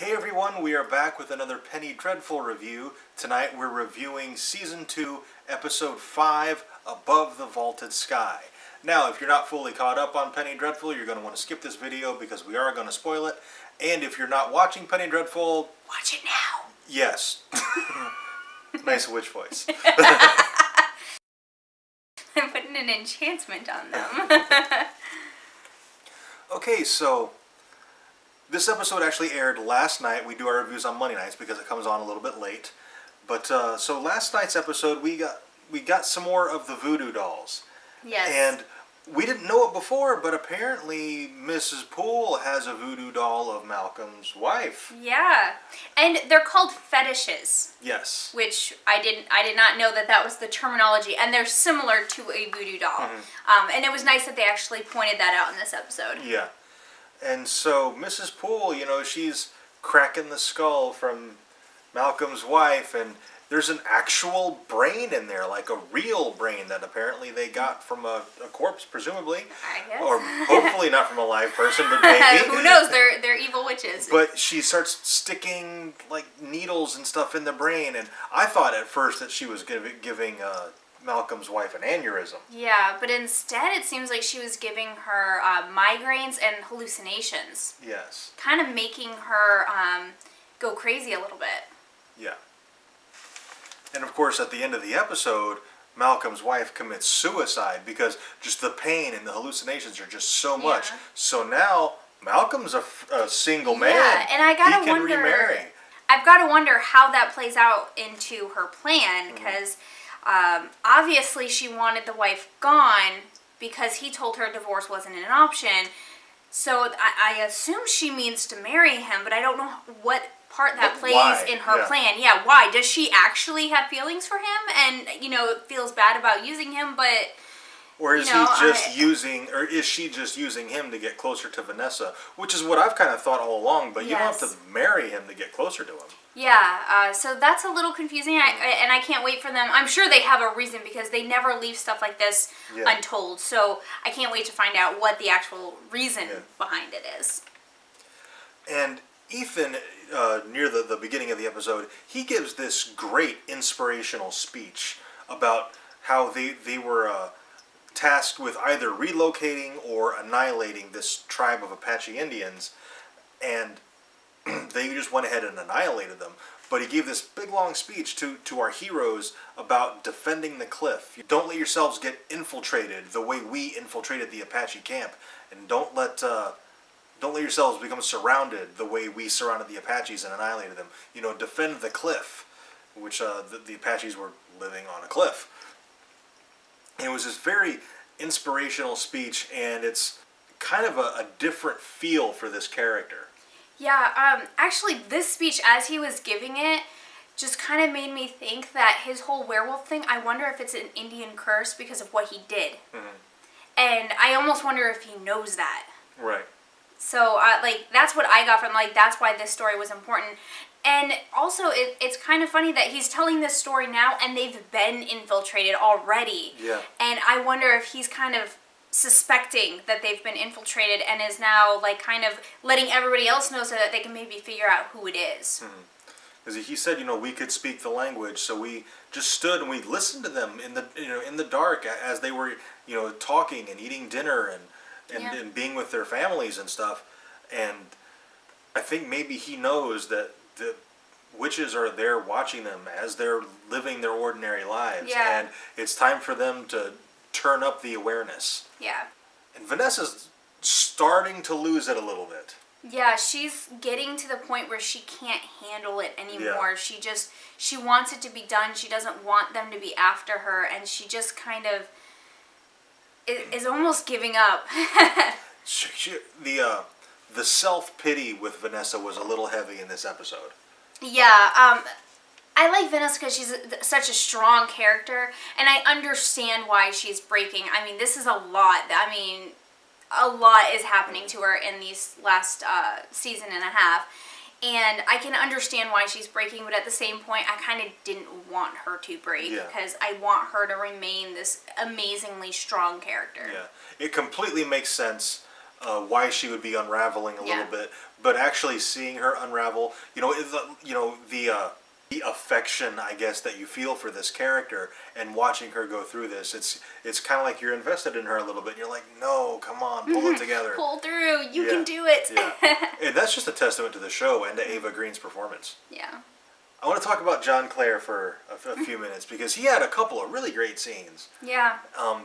Hey everyone, we are back with another Penny Dreadful review. Tonight we're reviewing Season 2, Episode 5, Above the Vaulted Sky. Now, if you're not fully caught up on Penny Dreadful, you're going to want to skip this video because we are going to spoil it. And if you're not watching Penny Dreadful... watch it now! Yes. Nice witch voice. I'm putting an enchantment on them. Okay, so... this episode actually aired last night. We do our reviews on Monday nights because it comes on a little bit late. But so last night's episode, we got some more of the voodoo dolls. Yes. And we didn't know it before, but apparently Mrs. Poole has a voodoo doll of Malcolm's wife. Yeah, and they're called fetishes. Yes. Which I did not know that was the terminology, and they're similar to a voodoo doll. Mm-hmm. And it was nice that they actually pointed that out in this episode. Yeah. And so Mrs. Poole, you know, she's cracking the skull from Malcolm's wife, and there's an actual brain in there, like a real brain that apparently they got from a corpse, presumably. I guess. Or hopefully not from a live person, but maybe. Who knows? They're evil witches. But she starts sticking like needles and stuff in the brain, and I thought at first that she was giving Malcolm's wife an aneurysm. Yeah, but instead it seems like she was giving her migraines and hallucinations. Yes. Kind of making her go crazy a little bit. Yeah. And of course, at the end of the episode, Malcolm's wife commits suicide because just the pain and the hallucinations are just so much. Yeah. So now Malcolm's a single man. Yeah, and I gotta wonder. He can remarry. I've got to wonder how that plays out into her plan, because obviously she wanted the wife gone because he told her divorce wasn't an option. So I assume she means to marry him, but I don't know what part that plays in her plan. Yeah, why? Does she actually have feelings for him and, you know, feels bad about using him, but... Or is he just using, or is she just using him to get closer to Vanessa? Which is what I've kind of thought all along, but you don't have to marry him to get closer to him. Yeah, so that's a little confusing, and I can't wait for them. I'm sure they have a reason because they never leave stuff like this untold. So I can't wait to find out what the actual reason behind it is. And Ethan, near the beginning of the episode, he gives this great inspirational speech about how they were tasked with either relocating or annihilating this tribe of Apache Indians, and they just went ahead and annihilated them. But he gave this big long speech to our heroes about defending the cliff. Don't let yourselves get infiltrated the way we infiltrated the Apache camp, and don't let yourselves become surrounded the way we surrounded the Apaches and annihilated them. You know, defend the cliff, which the Apaches were living on a cliff. And it was this very inspirational speech, and it's kind of a different feel for this character. Yeah, actually this speech, as he was giving it, just kind of made me think that his whole werewolf thing, I wonder if it's an Indian curse because of what he did. Mm-hmm. And I almost wonder if he knows that. Right. So, like, that's what I got from, like, that's why this story was important. And also, it's kind of funny that he's telling this story now, and they've been infiltrated already. Yeah. And I wonder if he's kind of suspecting that they've been infiltrated and is now, like, kind of letting everybody else know so that they can maybe figure out who it is. Because he said, you know, we could speak the language, so we just stood and we listened to them in the dark as they were, you know, talking and eating dinner and being with their families and stuff. And I think maybe he knows that the witches are there watching them as they're living their ordinary lives. Yeah. And it's time for them to turn up the awareness. Yeah. And Vanessa's starting to lose it a little bit. Yeah, she's getting to the point where she can't handle it anymore. Yeah. She wants it to be done. She doesn't want them to be after her, and she just kind of is almost giving up. The self-pity with Vanessa was a little heavy in this episode. Yeah, I like Vanessa because she's such a strong character, and I understand why she's breaking. I mean, this is a lot. I mean, a lot is happening to her in these last season and a half, and I can understand why she's breaking, but at the same point, I kind of didn't want her to break because I want her to remain this amazingly strong character. Yeah, it completely makes sense. why she would be unraveling a little bit, but actually seeing her unravel, the affection, I guess, that you feel for this character, and watching her go through this, it's kind of like you're invested in her a little bit. You're like, no, come on, pull it together, pull through, you can do it. And that's just a testament to the show and to Ava Green's performance. Yeah. I want to talk about John Clare for a few minutes, because he had a couple of really great scenes. Yeah.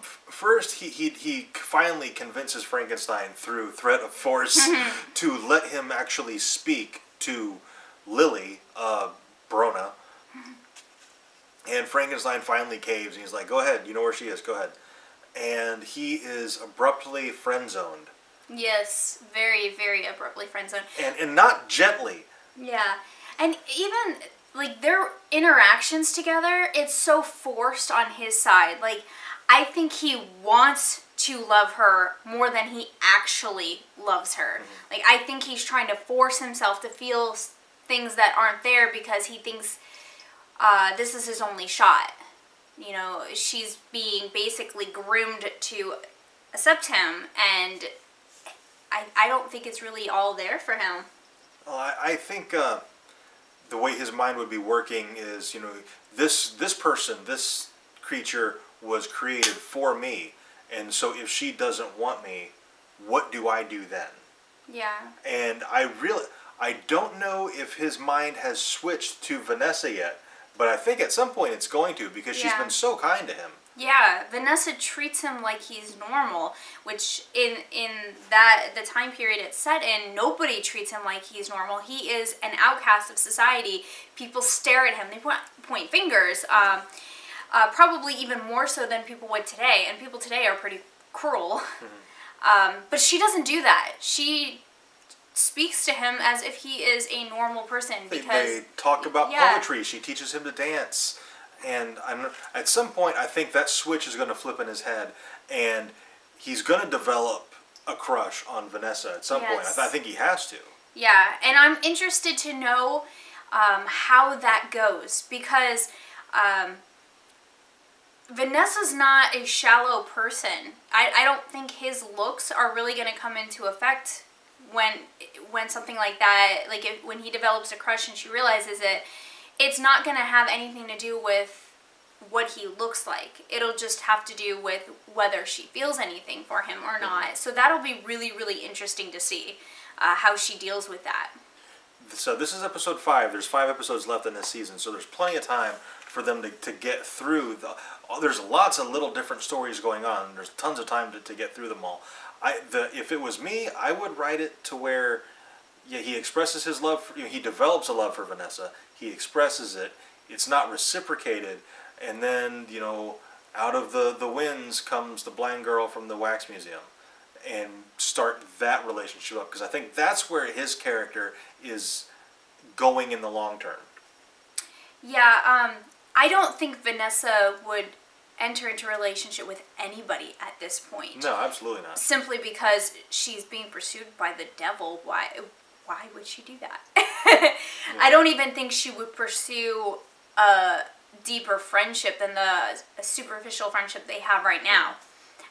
First, he finally convinces Frankenstein through threat of force to let him actually speak to Lily, Brona. And Frankenstein finally caves, and he's like, go ahead, you know where she is, go ahead. And he is abruptly friend-zoned. Yes, very, very abruptly friend-zoned. And not gently. Yeah. And even... like, their interactions together, it's so forced on his side. Like, I think he wants to love her more than he actually loves her. Like, I think he's trying to force himself to feel things that aren't there because he thinks this is his only shot. You know, she's being basically groomed to accept him, and I don't think it's really all there for him. Well, I think... the way his mind would be working is, this person, this creature was created for me, and so if she doesn't want me, what do I do then? Yeah. And I don't know if his mind has switched to Vanessa yet, but I think at some point it's going to, because she's been so kind to him. Yeah, Vanessa treats him like he's normal, which in the time period it's set in, nobody treats him like he's normal. He is an outcast of society. People stare at him. They point fingers, probably even more so than people would today. And people today are pretty cruel. But she doesn't do that. She speaks to him as if he is a normal person. Because they talk about poetry. She teaches him to dance. And at some point, I think that switch is going to flip in his head, and he's going to develop a crush on Vanessa at some point. I think he has to. Yeah, and I'm interested to know how that goes, because Vanessa's not a shallow person. I don't think his looks are really going to come into effect when something like that, like when he develops a crush and she realizes it. It's not going to have anything to do with what he looks like. It'll just have to do with whether she feels anything for him or not. So that'll be really, really interesting to see how she deals with that. So this is episode 5. There's 5 episodes left in this season, so there's plenty of time for them to get through. There's lots of little different stories going on. There's tons of time to get through them all. If it was me, I would write it to where he expresses his love. He develops a love for Vanessa. He expresses it. It's not reciprocated. And then, out of the winds comes the blind girl from the wax museum. And start that relationship up. Because I think that's where his character is going in the long term. Yeah, I don't think Vanessa would enter into a relationship with anybody at this point. No, absolutely not. Simply because she's being pursued by the devil. Why would she do that? I don't even think she would pursue a deeper friendship than the superficial friendship they have right now.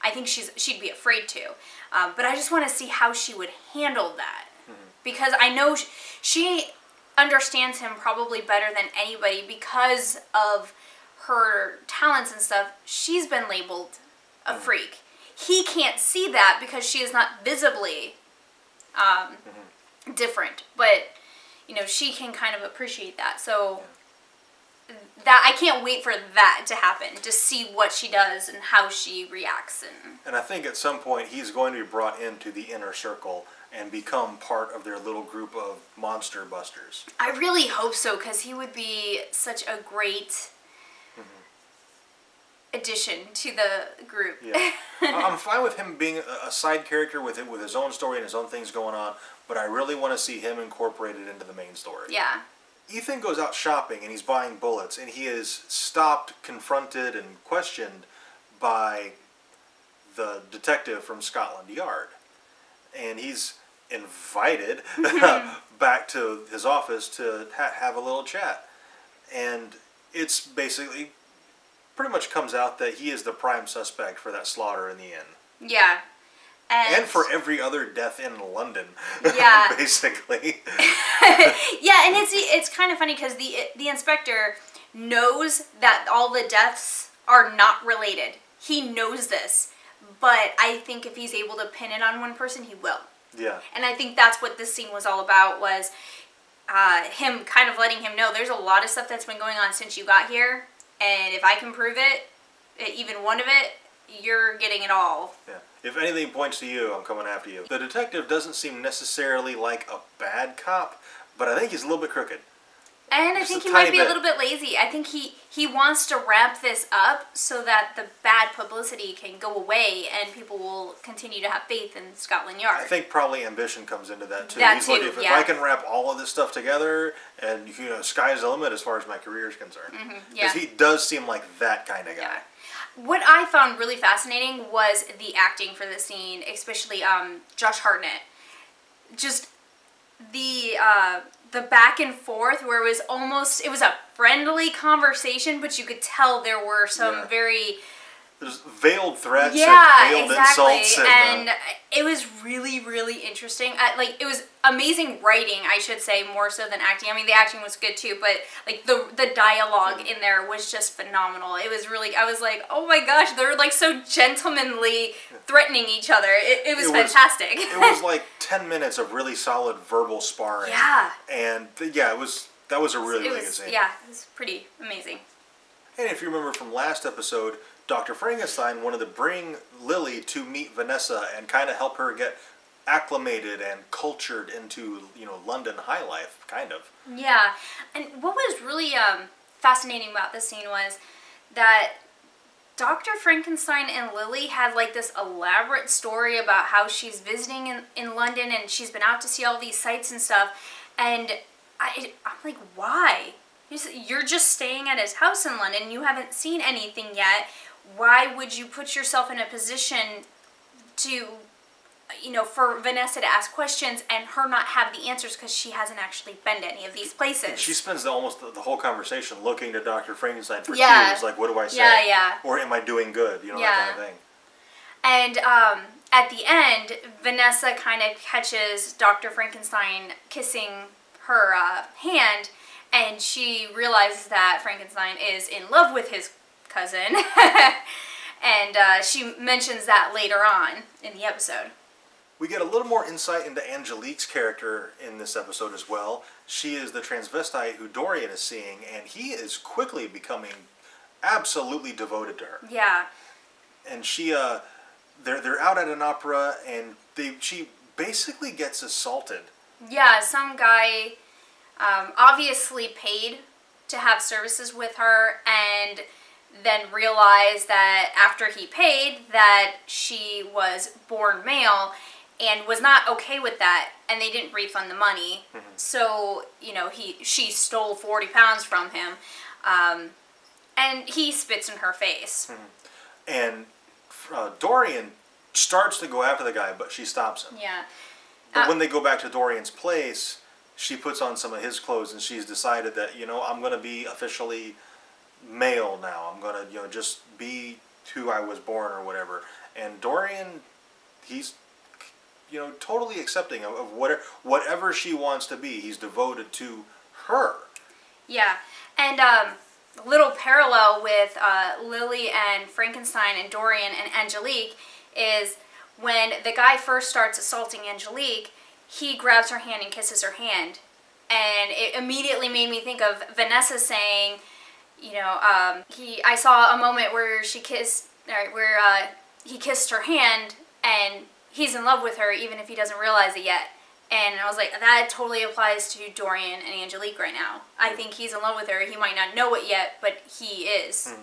I think she'd be afraid to. But I just want to see how she would handle that. Because I know she understands him probably better than anybody because of her talents and stuff. She's been labeled a freak. He can't see that because she is not visibly different, but she can kind of appreciate that. So that I can't wait for that to happen, to see what she does and how she reacts. And I think at some point he's going to be brought into the inner circle and become part of their little group of monster busters. I really hope so, because he would be such a great addition to the group. Yeah. I'm fine with him being a side character with his own story and his own things going on, but I really want to see him incorporated into the main story. Yeah. Ethan goes out shopping and he's buying bullets, and he is stopped, confronted, and questioned by the detective from Scotland Yard. And he's invited back to his office to have a little chat. And it's basically pretty much comes out that he is the prime suspect for that slaughter in the inn. Yeah. And for every other death in London, yeah, basically. Yeah, and it's kind of funny because the inspector knows that all the deaths are not related. He knows this, but I think if he's able to pin it on one person, he will. Yeah. And I think that's what this scene was all about, was him kind of letting him know there's a lot of stuff that's been going on since you got here, and if I can prove it, even one of it, you're getting it all. Yeah. If anything points to you, I'm coming after you. The detective doesn't seem necessarily like a bad cop, but I think he's a little bit crooked. And I think he might be a little bit lazy. I think he wants to wrap this up so that the bad publicity can go away and people will continue to have faith in Scotland Yard. I think probably ambition comes into that too. He's looking, if I can wrap all of this stuff together, and sky's the limit as far as my career is concerned. Because he does seem like that kind of guy. Yeah. What I found really fascinating was the acting for the scene, especially Josh Hartnett. Just the back and forth where it was a friendly conversation, but you could tell there were some very... There's veiled threats and veiled insults. And it was really, really interesting. It was amazing writing, I should say, more so than acting. I mean, the acting was good too, but like the dialogue in there was just phenomenal. It was really, I was like, oh my gosh, they're like so gentlemanly threatening each other. It was fantastic. It was like 10 minutes of really solid verbal sparring. Yeah. And that was a really good scene. Yeah, it was pretty amazing. And if you remember from last episode, Dr. Frankenstein wanted to bring Lily to meet Vanessa and kind of help her get acclimated and cultured into, London high life, kind of. Yeah. And what was really fascinating about this scene was that Dr. Frankenstein and Lily had like this elaborate story about how she's visiting in London and she's been out to see all these sights and stuff. And I'm like, why? You're just staying at his house in London. You haven't seen anything yet. Why would you put yourself in a position to, for Vanessa to ask questions and her not have the answers because she hasn't actually been to any of these places? She spends almost the whole conversation looking to Dr. Frankenstein for cues, like, what do I say? Yeah. Or am I doing good? That kind of thing. And at the end, Vanessa kind of catches Dr. Frankenstein kissing her hand, and she realizes that Frankenstein is in love with his cousin. And she mentions that later on in the episode. We get a little more insight into Angelique's character in this episode as well. She is the transvestite who Dorian is seeing, and he is quickly becoming absolutely devoted to her. Yeah. And she, they're out at an opera, and she basically gets assaulted. Yeah, some guy obviously paid to have services with her, and then realized that after he paid that she was born male and was not okay with that, and they didn't refund the money. So, she stole 40 pounds from him, and he spits in her face. And Dorian starts to go after the guy, but she stops him. Yeah. But when they go back to Dorian's place, she puts on some of his clothes, and she's decided that, I'm going to be officially male now. I'm going to, just be who I was born or whatever. And Dorian, he's, totally accepting of whatever she wants to be. He's devoted to her. Yeah. And a little parallel with Lily and Frankenstein and Dorian and Angelique is when the guy first starts assaulting Angelique, he grabs her hand and kisses her hand. And it immediately made me think of Vanessa saying, I saw a moment where he kissed her hand, and he's in love with her even if he doesn't realize it yet. And I was like, that totally applies to Dorian and Angelique right now. I think he's in love with her. He might not know it yet, but he is.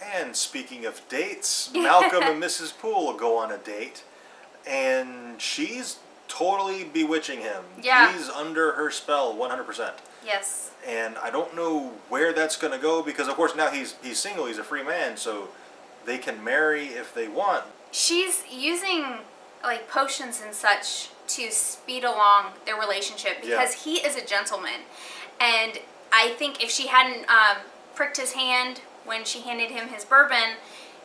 And speaking of dates, Malcolm and Mrs. Poole go on a date, and she's totally bewitching him. Yeah. He's under her spell 100%. Yes. And I don't know where that's going to go, because of course now he's single, he's a free man, so they can marry if they want. She's using like potions and such to speed along their relationship because he is a gentleman. And I think if she hadn't pricked his hand when she handed him his bourbon,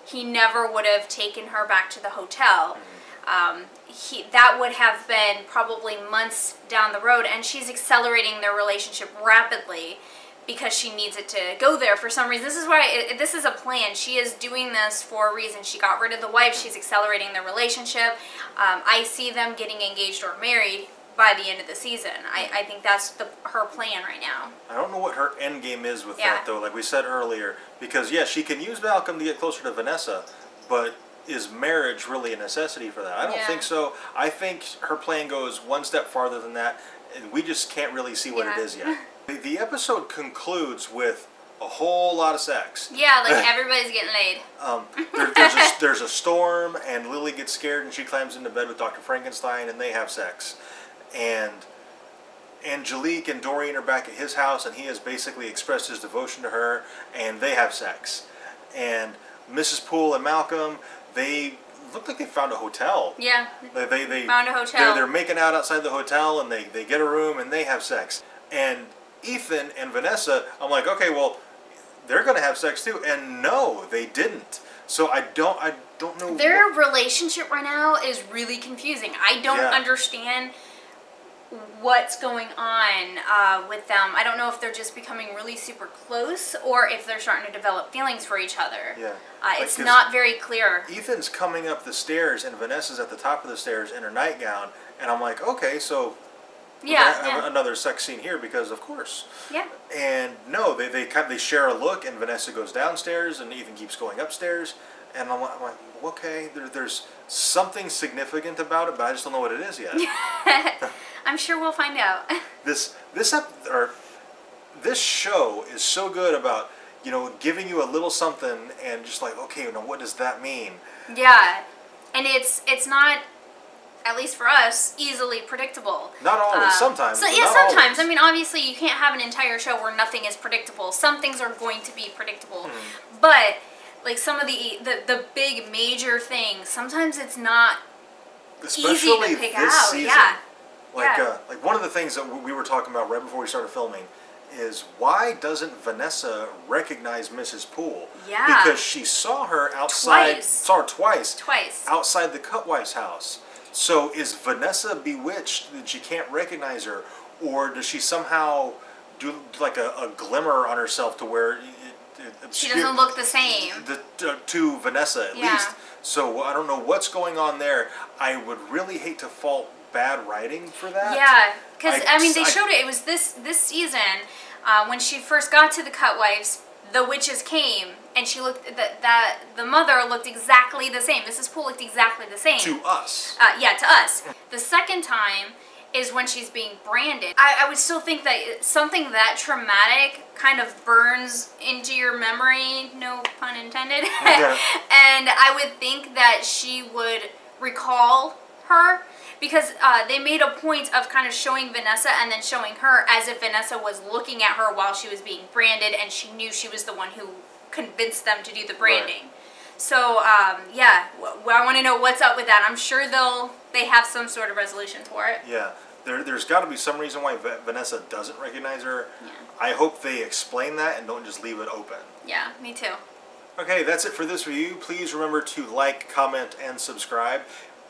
he never would have taken her back to the hotel. that would have been probably months down the road, and she's accelerating their relationship rapidly because she needs it to go there for some reason. This is why this is a plan. She is doing this for a reason. She got rid of the wife. She's accelerating their relationship. I see them getting engaged or married by the end of the season. I think that's her plan right now. I don't know what her end game is with that, though, like we said earlier, because yeah, she can use Malcolm to get closer to Vanessa, but is marriage really a necessity for that? I don't think so. I think her plan goes one step farther than that, and we just can't really see what it is yet. The episode concludes with a whole lot of sex. Yeah, like everybody's getting laid. There's a storm, and Lily gets scared, and she climbs into bed with Dr. Frankenstein, and they have sex. And Angelique and Doreen are back at his house, and he has basically expressed his devotion to her, and they have sex. And Mrs. Poole and Malcolm, they look like they found a hotel. Yeah, they found a hotel. They're making out outside the hotel, and they get a room, and they have sex. And Ethan and Vanessa, I'm like, okay, well, they're going to have sex too. And no, they didn't. So I don't know. Their relationship right now is really confusing. I don't understand what's going on with them. I don't know if they're just becoming really super close or if they're starting to develop feelings for each other. Yeah. It's not very clear. Ethan's coming up the stairs and Vanessa's at the top of the stairs in her nightgown, and I'm like, okay, so have another sex scene here because of course. Yeah. And no, they share a look, and Vanessa goes downstairs and Ethan keeps going upstairs, and I'm like okay, there's something significant about it, but I just don't know what it is yet. I'm sure we'll find out. This show is so good about, you know, giving you a little something and just like, okay, now what does that mean? Yeah, and it's not, at least for us, easily predictable. Not always, sometimes. So, yeah, sometimes. Always. I mean, obviously, you can't have an entire show where nothing is predictable. Some things are going to be predictable, but like some of the big major things, sometimes it's not easy to pick out. Season. Yeah. Like one of the things that we were talking about right before we started filming is why doesn't Vanessa recognize Mrs. Poole? Yeah. Because she saw her outside. Saw her twice. Outside the Cutwife's house. So is Vanessa bewitched that she can't recognize her, or does she somehow do like a glimmer on herself to where she doesn't look the same to Vanessa at least? So I don't know what's going on there. I would really hate to fault bad writing for that. Yeah, because I mean they showed it. It was this season when she first got to the Cutwives. The witches came, and she looked. The mother looked exactly the same. Mrs. Poole looked exactly the same to us. Yeah, to us. The second time is when she's being branded. I would still think that something that traumatic kind of burns into your memory. No pun intended. And I would think that she would recall her. Because they made a point of kind of showing Vanessa and then showing her as if Vanessa was looking at her while she was being branded, and she knew she was the one who convinced them to do the branding. Right. So, yeah, I want to know what's up with that. I'm sure they have some sort of resolution for it. Yeah, there's got to be some reason why Vanessa doesn't recognize her. Yeah. I hope they explain that and don't just leave it open. Yeah, me too. Okay, that's it for this review. Please remember to like, comment, and subscribe.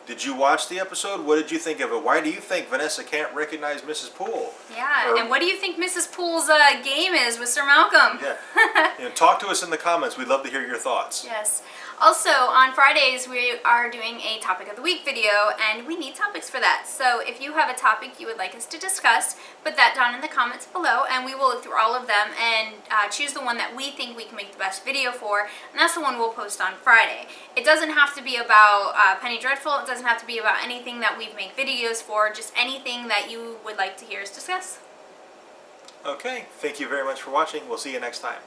Did you watch the episode? What did you think of it? Why do you think Vanessa can't recognize Mrs. Poole? Yeah, and what do you think Mrs. Poole's game is with Sir Malcolm? Yeah, talk to us in the comments. We'd love to hear your thoughts. Yes. Also, on Fridays, we are doing a Topic of the Week video, and we need topics for that. So if you have a topic you would like us to discuss, put that down in the comments below, and we will look through all of them and choose the one that we think we can make the best video for, and that's the one we'll post on Friday. It doesn't have to be about Penny Dreadful. It doesn't have to be about anything that we make videos for, just anything that you would like to hear us discuss. Okay, thank you very much for watching. We'll see you next time.